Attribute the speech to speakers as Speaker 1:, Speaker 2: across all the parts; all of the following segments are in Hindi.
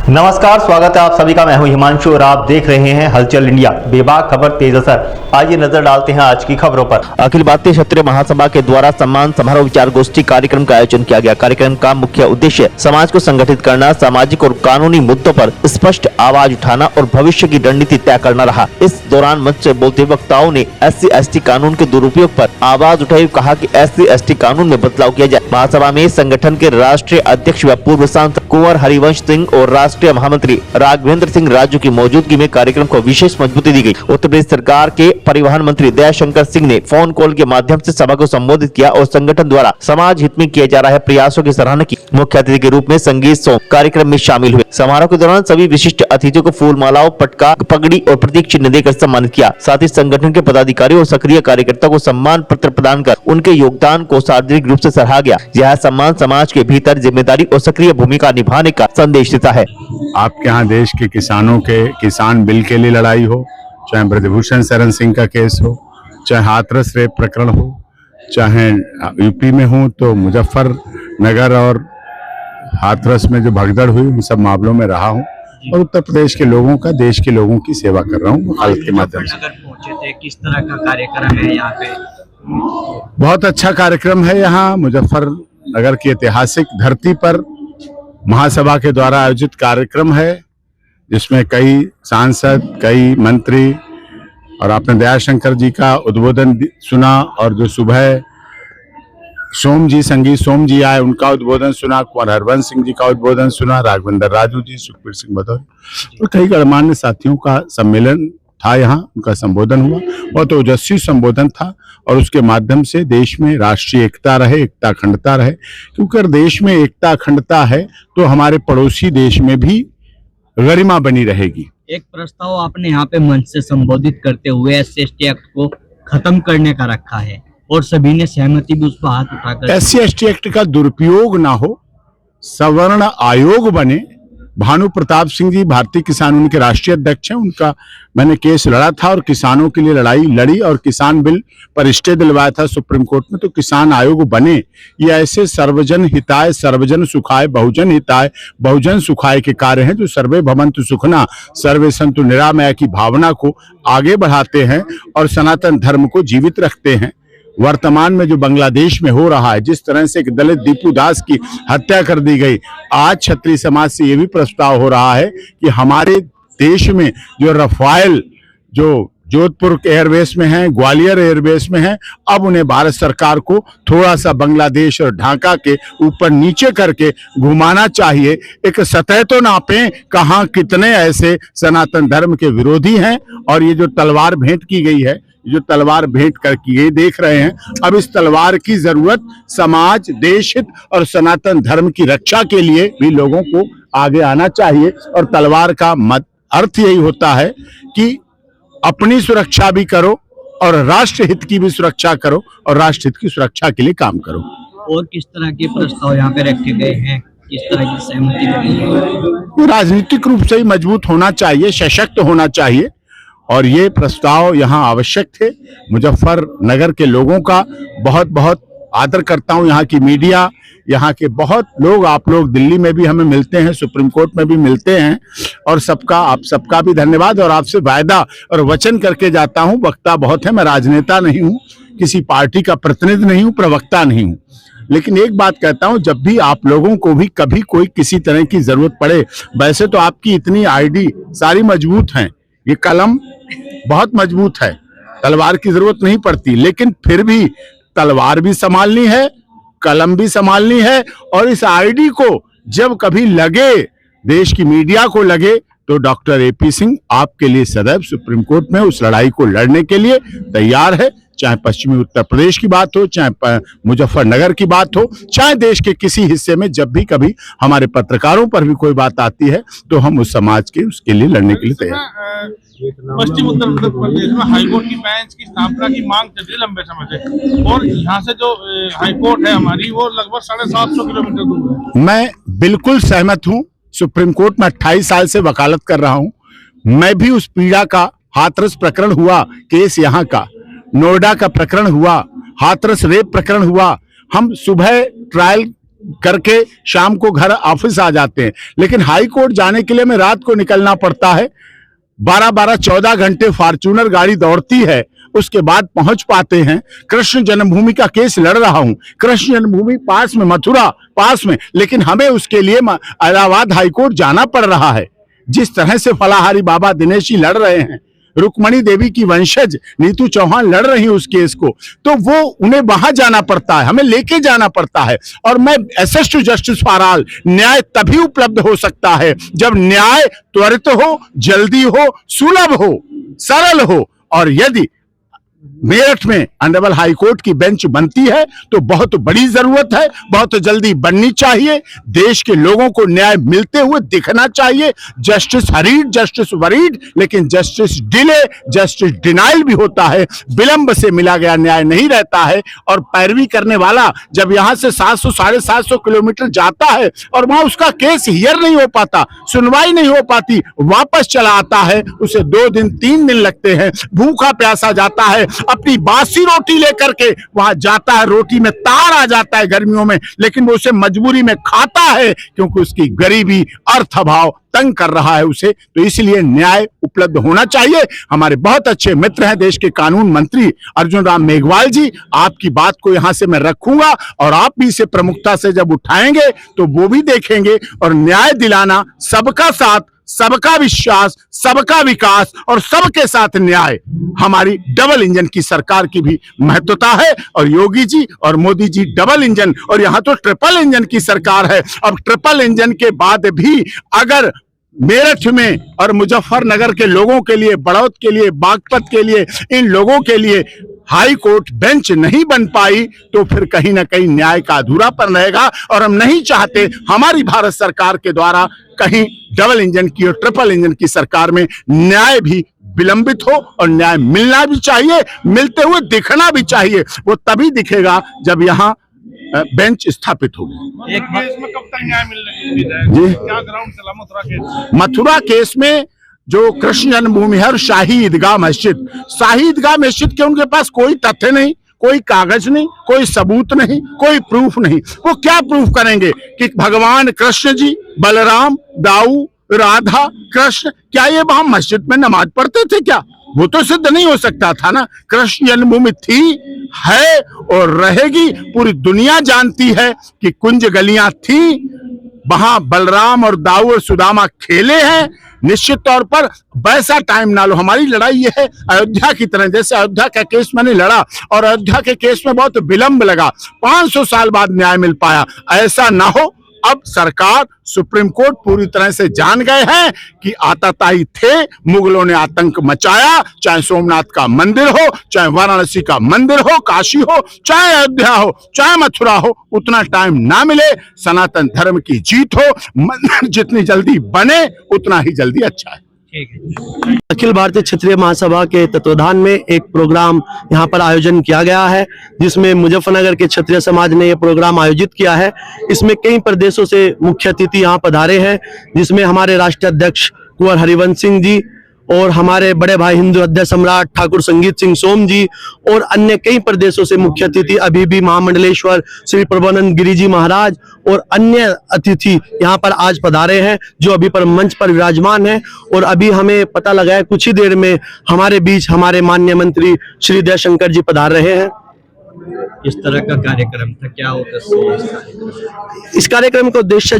Speaker 1: नमस्कार, स्वागत है आप सभी का। मैं हूं हिमांशु और आप देख रहे हैं हलचल इंडिया, बेबाक खबर तेज असर। आइए नजर डालते हैं आज की खबरों पर। अखिल भारतीय क्षत्रिय महासभा के द्वारा सम्मान समारोह विचार गोष्ठी कार्यक्रम का आयोजन किया गया। कार्यक्रम का मुख्य उद्देश्य समाज को संगठित करना, सामाजिक और कानूनी मुद्दों पर स्पष्ट आवाज उठाना और भविष्य की रणनीति तय करना रहा। इस दौरान मंच से बोलते वक्ताओं ने SC/ST कानून के दुरुपयोग पर आवाज उठाई, कहा कि SC/ST कानून में बदलाव किया जाए। महासभा में संगठन के राष्ट्रीय अध्यक्ष व पूर्व सांसद कुंवर हरिवंश सिंह और राष्ट्रीय महामंत्री राघवेंद्र सिंह राजू की मौजूदगी में कार्यक्रम को विशेष मजबूती दी गई। उत्तर प्रदेश सरकार के परिवहन मंत्री दयाशंकर सिंह ने फोन कॉल के माध्यम से सभा को संबोधित किया और संगठन द्वारा समाज हित में किए जा रहे प्रयासों की सराहना की। मुख्य अतिथि के रूप में संगीत सॉन्ग कार्यक्रम में शामिल हुए। समारोह के दौरान सभी विशिष्ट अतिथियों को फूल मालाओं, पटका, पगड़ी और प्रतीक चिन्ह देकर सम्मानित किया। साथ ही संगठन के पदाधिकारियों और सक्रिय कार्यकर्ताओं को सम्मान पत्र प्रदान कर उनके योगदान को सार्वजनिक रूप से सराहा गया। यह सम्मान समाज के भीतर जिम्मेदारी और सक्रिय भूमिका निभाने का संदेश देता है।
Speaker 2: आपके यहाँ देश के किसानों के किसान बिल के लिए लड़ाई हो, चाहे ब्रजभूषण शरण सिंह का केस हो, चाहे हाथरस रेप प्रकरण हो, चाहे यूपी में हो तो मुजफ्फरनगर और हाथरस में जो भगदड़ हुई, उन सब मामलों में रहा हूँ और उत्तर प्रदेश के लोगों का, देश के लोगों की सेवा कर रहा हूँ वकालत के माध्यम से।
Speaker 3: पहुंचे थे, किस तरह का कार्यक्रम है यहाँ पे?
Speaker 2: बहुत अच्छा कार्यक्रम है। यहाँ मुजफ्फरनगर की ऐतिहासिक धरती पर महासभा के द्वारा आयोजित कार्यक्रम है, जिसमें कई सांसद, कई मंत्री और आपने दयाशंकर जी का उद्बोधन सुना और जो सुबह संगीत सोम जी आए उनका उद्बोधन सुना, कुंवर हरवंश सिंह जी का उद्बोधन सुना, राघवेंद्र राजू जी, सुखबीर सिंह भदौरिया और कई गणमान्य साथियों का सम्मेलन था। यहाँ उनका संबोधन हुआ, बहुत ओजस्वी संबोधन था और उसके माध्यम से देश में राष्ट्रीय एकता रहे, एकता अखंडता रहे। क्योंकि अगर देश में एकता अखंडता है तो हमारे पड़ोसी देश में भी गरिमा बनी रहेगी।
Speaker 3: एक प्रस्ताव आपने यहाँ पे मंच से संबोधित करते हुए SC/ST एक्ट को खत्म करने का रखा है और सभी ने सहमति भी उस पर हाथ उठाकर।
Speaker 2: SC/ST एक्ट का दुरुपयोग ना हो, सवर्ण आयोग बने। भानु प्रताप सिंह जी भारतीय किसान यूनियन के राष्ट्रीय अध्यक्ष हैं, उनका मैंने केस लड़ा था और किसानों के लिए लड़ाई लड़ी और किसान बिल पर स्टे दिलवाया था सुप्रीम कोर्ट में। तो किसान आयोग बने। ये ऐसे सर्वजन हिताय, सर्वजन सुखाय, बहुजन हिताय, बहुजन सुखाय के कार्य हैं जो सर्वे भवन्तु सुखना, सर्वे सन्तु निरामया की भावना को आगे बढ़ाते हैं और सनातन धर्म को जीवित रखते हैं। वर्तमान में जो बांग्लादेश में हो रहा है, जिस तरह से एक दलित दीपू दास की हत्या कर दी गई, आज क्षत्रिय समाज से ये भी प्रस्ताव हो रहा है कि हमारे देश में जो रफाल जो जोधपुर एयरबेस में है, ग्वालियर एयरबेस में है, अब उन्हें भारत सरकार को थोड़ा सा बांग्लादेश और ढाका के ऊपर नीचे करके घुमाना चाहिए। एक सतह तो नापें, कहाँ कितने ऐसे सनातन धर्म के विरोधी हैं। और ये जो तलवार भेंट की गई है, जो तलवार भेंट करके ये देख रहे हैं, अब इस तलवार की जरूरत समाज, देश हित और सनातन धर्म की रक्षा के लिए भी लोगों को आगे आना चाहिए। और तलवार का अर्थ यही होता है कि अपनी सुरक्षा भी करो और राष्ट्र हित की भी सुरक्षा करो और राष्ट्र हित की सुरक्षा के लिए काम करो।
Speaker 3: और किस तरह के प्रस्ताव यहाँ पे रखे गए हैं, किस तरह की सहमति बनी है?
Speaker 2: राजनीतिक रूप से ही मजबूत होना चाहिए, सशक्त होना चाहिए और ये प्रस्ताव यहाँ आवश्यक थे। मुजफ्फरनगर के लोगों का बहुत बहुत आदर करता हूँ, यहाँ की मीडिया, यहाँ के बहुत लोग, आप लोग दिल्ली में भी हमें मिलते हैं, सुप्रीम कोर्ट में भी मिलते हैं और आप सबका भी धन्यवाद। और आपसे वायदा और वचन करके जाता हूँ, वक्ता बहुत है, मैं राजनेता नहीं हूँ, किसी पार्टी का प्रतिनिधि नहीं हूँ, प्रवक्ता नहीं हूँ, लेकिन एक बात कहता हूं, जब भी आप लोगों को भी कभी कोई किसी तरह की जरूरत पड़े, वैसे तो आपकी इतनी ID सारी मजबूत हैं, ये कलम बहुत मजबूत है, तलवार की जरूरत नहीं पड़ती, लेकिन फिर भी तलवार भी संभालनी है, कलम भी संभालनी है और इस ID को जब कभी लगे, देश की मीडिया को लगे, तो डॉक्टर AP सिंह आपके लिए सदैव सुप्रीम कोर्ट में उस लड़ाई को लड़ने के लिए तैयार है। चाहे पश्चिमी उत्तर प्रदेश की बात हो, चाहे मुजफ्फरनगर की बात हो, चाहे देश के किसी हिस्से में जब भी कभी हमारे पत्रकारों पर भी कोई बात आती है तो हम उस समाज के उसके लिए लड़ने के लिए तैयार।
Speaker 4: पश्चिम उत्तर प्रदेश में हाईकोर्ट की बेंच की स्थापना की मांग चल रही लंबे समय से और यहाँ से जो हाईकोर्ट है हमारी वो लगभग 750 किलोमीटर दूर है।
Speaker 2: मैं बिल्कुल सहमत हूँ। सुप्रीम कोर्ट में 28 साल से वकालत कर रहा हूँ। मैं भी उस पीड़ा का, हाथरस प्रकरण हुआ केस, यहाँ का नोएडा का प्रकरण हुआ, हाथरस रेप प्रकरण हुआ, हम सुबह ट्रायल करके शाम को घर ऑफिस आ जाते हैं। लेकिन हाई कोर्ट जाने के लिए हमें रात को निकलना पड़ता है, 12-14 घंटे फॉर्च्यूनर गाड़ी दौड़ती है, उसके बाद पहुंच पाते हैं। कृष्ण जन्मभूमि का केस लड़ रहा हूं, कृष्ण जन्मभूमि पास में, मथुरा पास में, लेकिन हमें उसके लिए इलाहाबाद हाईकोर्ट जाना पड़ रहा है। जिस तरह से फलाहारी बाबा दिनेश जी लड़ रहे हैं, रुक्मणी देवी की वंशज नीतू चौहान लड़ रही है उस केस को, तो वो उन्हें वहां जाना पड़ता है, हमें लेके जाना पड़ता है। और मैं access to justice for all, न्याय तभी उपलब्ध हो सकता है जब न्याय त्वरित हो, जल्दी हो, सुलभ हो, सरल हो। और यदि मेरठ में ऑनरेबल हाई कोर्ट की बेंच बनती है तो बहुत बड़ी जरूरत है, बहुत जल्दी बननी चाहिए। देश के लोगों को न्याय मिलते हुए दिखना चाहिए। जस्टिस हरीड, जस्टिस वरीड, लेकिन जस्टिस डिले, जस्टिस डिनाइल भी होता है। विलंब से मिला गया न्याय नहीं रहता है। और पैरवी करने वाला जब यहां से 700-750 किलोमीटर जाता है और वहां उसका केस हियर नहीं हो पाता, सुनवाई नहीं हो पाती, वापस चला आता है, उसे 2 दिन 3 दिन लगते हैं, भूखा प्यासा जाता है, अपनी बासी रोटी लेकर के वहां जाता है, रोटी में तार आ जाता है गर्मियों में, लेकिन वो उसे मजबूरी में खाता है क्योंकि उसकी गरीबी, अर्थअभाव तंग कर रहा है उसे। तो इसलिए न्याय उपलब्ध होना चाहिए। हमारे बहुत अच्छे मित्र हैं देश के कानून मंत्री अर्जुन राम मेघवाल जी, आपकी बात को यहां से मैं रखूंगा और आप भी इसे प्रमुखता से जब उठाएंगे तो वो भी देखेंगे। और न्याय दिलाना, सबका साथ, सबका विश्वास, सबका विकास और सबके साथ न्याय, हमारी डबल इंजन की सरकार की भी महत्वता है। और योगी जी और मोदी जी डबल इंजन, और यहां तो ट्रिपल इंजन की सरकार है। अब ट्रिपल इंजन के बाद भी अगर मेरठ में और मुजफ्फरनगर के लोगों के लिए, बड़ौद के लिए, बागपत के लिए, इन लोगों के लिए हाई कोर्ट बेंच नहीं बन पाई तो फिर कहीं ना कहीं न्याय का अधूरापन रहेगा। और हम नहीं चाहते हमारी भारत सरकार के द्वारा कहीं डबल इंजन की और ट्रिपल इंजन की सरकार में न्याय भी विलंबित हो। और न्याय मिलना भी चाहिए, मिलते हुए दिखना भी चाहिए। वो तभी दिखेगा जब यहाँ बेंच स्थापित होगी।
Speaker 4: एक केस में कब तक न्याय मिलने की उम्मीद है?
Speaker 2: जी,
Speaker 4: क्या ग्राउंड चला मथुरा केस?
Speaker 2: मथुरा केस में जो कृष्ण जन्मभूमि है, शाही ईदगाह मस्जिद, शाही ईदगाह मस्जिद के उनके पास कोई तथ्य नहीं, कोई कागज नहीं, कोई सबूत नहीं, कोई प्रूफ नहीं। वो क्या प्रूफ करेंगे कि भगवान कृष्ण जी, बलराम, दाऊ, राधा, कृष्ण, क्या ये वहां मस्जिद में नमाज पढ़ते थे क्या? वो तो सिद्ध नहीं हो सकता था ना। कृष्ण जन्मभूमि थी, है और रहेगी। पूरी दुनिया जानती है कि कुंज गलियां थी, वहां बलराम और दाऊ और सुदामा खेले हैं। निश्चित तौर पर वैसा टाइम ना लो। हमारी लड़ाई ये है अयोध्या की तरह, जैसे अयोध्या का केस मैंने लड़ा और अयोध्या के केस में बहुत विलंब लगा, 500 साल बाद न्याय मिल पाया, ऐसा ना हो। अब सरकार, सुप्रीम कोर्ट पूरी तरह से जान गए हैं कि आतताई थे, मुगलों ने आतंक मचाया, चाहे सोमनाथ का मंदिर हो, चाहे वाराणसी का मंदिर हो, काशी हो, चाहे अयोध्या हो, चाहे मथुरा हो, उतना टाइम ना मिले। सनातन धर्म की जीत हो, मंदिर जितनी जल्दी बने उतना ही जल्दी अच्छा है।
Speaker 5: अखिल भारतीय क्षत्रिय महासभा के तत्वाधान में एक प्रोग्राम यहाँ पर आयोजन किया गया है, जिसमें मुजफ्फरनगर के क्षत्रिय समाज ने यह प्रोग्राम आयोजित किया है। इसमें कई प्रदेशों से मुख्य अतिथि यहाँ पधारे हैं, जिसमें हमारे राष्ट्रीय अध्यक्ष कुंवर हरिवंश सिंह जी और हमारे बड़े भाई हिंदू अध्यक्ष सम्राट ठाकुर संगीत सिंह सोम जी और अन्य कई प्रदेशों से मुख्य अतिथि, अभी भी महामंडलेश्वर श्री प्रभुनंद गिरी जी महाराज और अन्य अतिथि यहाँ पर आज पधारे हैं, जो अभी पर मंच पर विराजमान है। और अभी हमें पता लगा है कुछ ही देर में हमारे बीच हमारे माननीय मंत्री श्री जयशंकर जी पधार रहे हैं।
Speaker 3: इस तरह का कार्यक्रम था, क्या होता?
Speaker 5: इस कार्यक्रम का उद्देश्य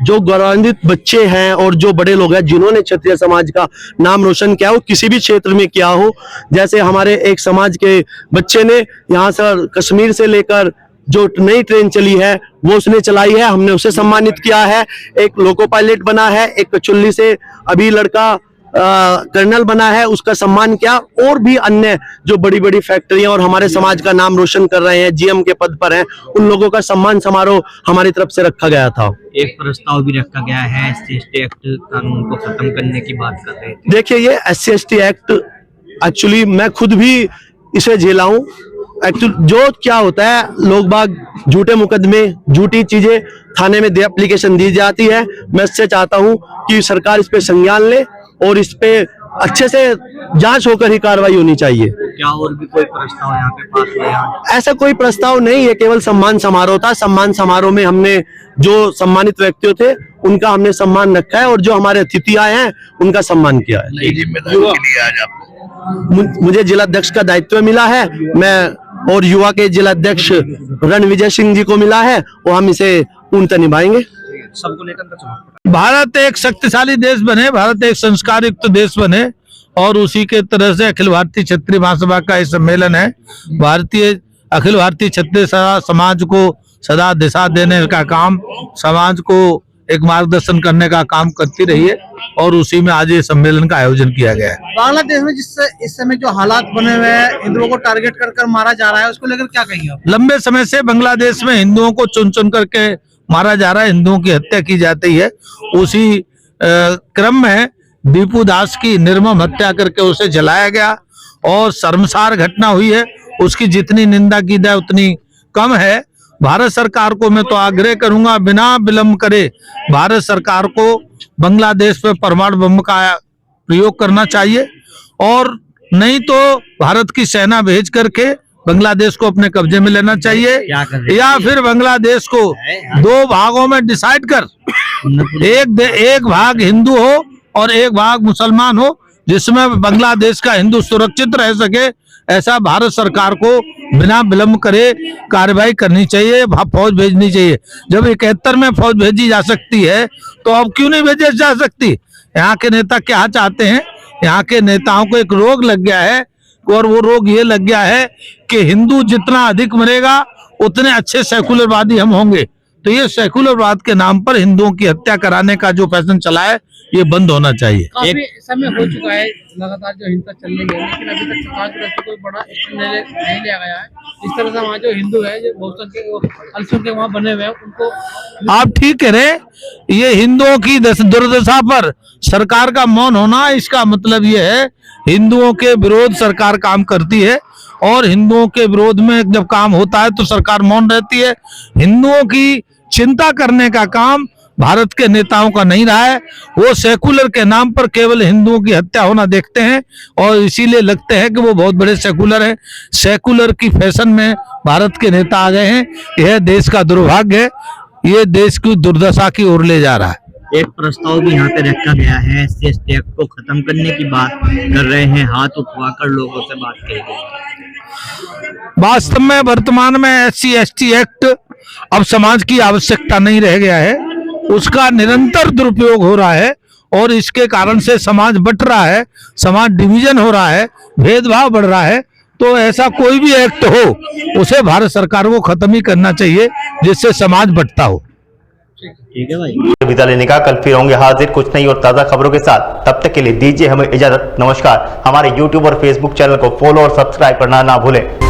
Speaker 5: जो गौरवान्वित बच्चे हैं और जो बड़े लोग हैं जिन्होंने क्षत्रिय समाज का नाम रोशन किया हो, किसी भी क्षेत्र में किया हो, जैसे हमारे एक समाज के बच्चे ने यहाँ से कश्मीर से लेकर जो नई ट्रेन चली है वो उसने चलाई है, हमने उसे सम्मानित किया है। एक लोको पायलट बना है, एक कचुल्ली से अभी लड़का कर्नल बना है, उसका सम्मान किया। और भी अन्य जो बड़ी बड़ी फैक्ट्रियां और हमारे समाज का नाम रोशन कर रहे हैं, जीएम के पद पर हैं, उन लोगों का सम्मान समारोह हमारी तरफ से रखा गया था।
Speaker 3: एक प्रस्ताव भी रखा गया है, SC/ST एक्ट कानून को खत्म करने की बात कर रहे थे।
Speaker 5: देखिए, ये SC/ST एक्ट एक्चुअली मैं खुद भी इसे झेला हूं। एक्चुअली जो क्या होता है, लोग बाग झूठे मुकदमे, झूठी चीजें थाने में एप्लीकेशन दी जाती है। मैं इससे चाहता हूं कि सरकार इस पे संज्ञान ले और इस पे अच्छे से जांच होकर ही कार्रवाई होनी चाहिए।
Speaker 3: क्या और भी कोई प्रस्ताव यहाँ पे पास हुए हैं?
Speaker 5: ऐसा कोई प्रस्ताव नहीं है, केवल सम्मान समारोह था। सम्मान समारोह में हमने जो सम्मानित व्यक्ति थे उनका हमने सम्मान रखा है और जो हमारे अतिथि आए हैं उनका सम्मान किया है। मुझे जिलाध्यक्ष का दायित्व मिला है, मैं और युवा के जिलाध्यक्ष रणविजय सिंह जी को मिला है और हम इसे पूर्णतः निभाएंगे।
Speaker 3: सबको लेकर
Speaker 4: भारत एक शक्तिशाली देश बने, भारत एक संस्कार युक्त देश बने और उसी के तरह से अखिल भारतीय क्षत्रिय महासभा का ये सम्मेलन है। अखिल भारतीय क्षत्रिय समाज को सदा दिशा देने का काम, समाज को एक मार्गदर्शन करने का काम करती रही है और उसी में आज ये सम्मेलन का आयोजन किया गया है।
Speaker 6: बांग्लादेश में जिससे इस समय जो हालात बने हुए हैं, हिंदुओं को टारगेट कर मारा जा रहा है, उसको लेकर क्या कहेंगे आप?
Speaker 4: लंबे समय से बांग्लादेश में हिंदुओं को चुन चुन करके मारा जा रहा है, हिंदुओं की हत्या की जाती है। उसी क्रम में दीपू दास की निर्मम हत्या करके उसे जलाया गया और शर्मसार घटना हुई है। उसकी जितनी निंदा की जाए उतनी कम है। भारत सरकार को मैं तो आग्रह करूंगा, बिना विलंब करे भारत सरकार को बांग्लादेश पे परमाणु बम का प्रयोग करना चाहिए और नहीं तो भारत की सेना भेज करके बांग्लादेश को अपने कब्जे में लेना चाहिए या फिर बांग्लादेश को दो भागों में डिसाइड कर एक भाग हिंदू हो और एक भाग मुसलमान हो, जिसमें बांग्लादेश का हिंदू सुरक्षित रह सके, ऐसा भारत सरकार को बिना विलंब करे कार्रवाई करनी चाहिए, फौज भेजनी चाहिए। जब 71 में फौज भेजी जा सकती है तो अब क्यों नहीं भेजी जा सकती? यहाँ के नेता क्या चाहते हैं? यहाँ के नेताओं को एक रोग लग गया है और वो रोग ये लग गया है कि हिंदू जितना अधिक मरेगा उतने अच्छे सेकुलरवादी हम होंगे। तो ये सेकुलरवाद के नाम पर हिंदुओं की हत्या कराने का जो फैशन चला है ये बंद होना चाहिए।
Speaker 6: काफी समय हो चुका है लगातार जो हिंसा चल रही है, लेकिन अभी तक सरकार की तरफ से कोई बड़ा एक्शन नहीं लिया गया है। इस तरह से वहाँ जो हिंदू है, जो बहुसंख्यक अल्पसंख्यक वहाँ बने हुए हैं, उनको
Speaker 4: आप ठीक कह रहे, ये हिंदुओं की दुर्दशा पर सरकार का मौन होना, इसका मतलब ये है हिंदुओं के विरोध सरकार काम करती है और हिंदुओं के विरोध में जब काम होता है तो सरकार मौन रहती है। हिंदुओं की चिंता करने का काम भारत के नेताओं का नहीं रहा है। वो सेकुलर के नाम पर केवल हिंदुओं की हत्या होना देखते हैं और इसीलिए लगते हैं कि वो बहुत बड़े सेकुलर हैं। सेकुलर की फैशन में भारत के नेता आ गए हैं। यह देश का दुर्भाग्य है, ये देश की दुर्दशा की ओर ले जा रहा है।
Speaker 3: एक प्रस्ताव भी यहाँ पे रखा गया है, SC/ST एक्ट को खत्म करने की बात कर रहे हैं, हाथ उठवाकर लोगों से बात कही गई।
Speaker 4: वास्तव में वर्तमान में SC/ST एक्ट अब समाज की आवश्यकता नहीं रह गया है, उसका निरंतर दुरुपयोग हो रहा है और इसके कारण से समाज बट रहा है, समाज डिवीजन हो रहा है, भेदभाव बढ़ रहा है। तो ऐसा कोई भी एक्ट हो उसे भारत सरकार को खत्म ही करना चाहिए जिससे समाज बटता हो।
Speaker 3: ठीक है भाई।
Speaker 1: विदा लेने का, कल फिर होंगे हाजिर कुछ नई और ताज़ा खबरों के साथ। तब तक के लिए दीजिए हमें इजाजत। नमस्कार। हमारे YouTube और Facebook चैनल को फॉलो और सब्सक्राइब करना ना भूलें।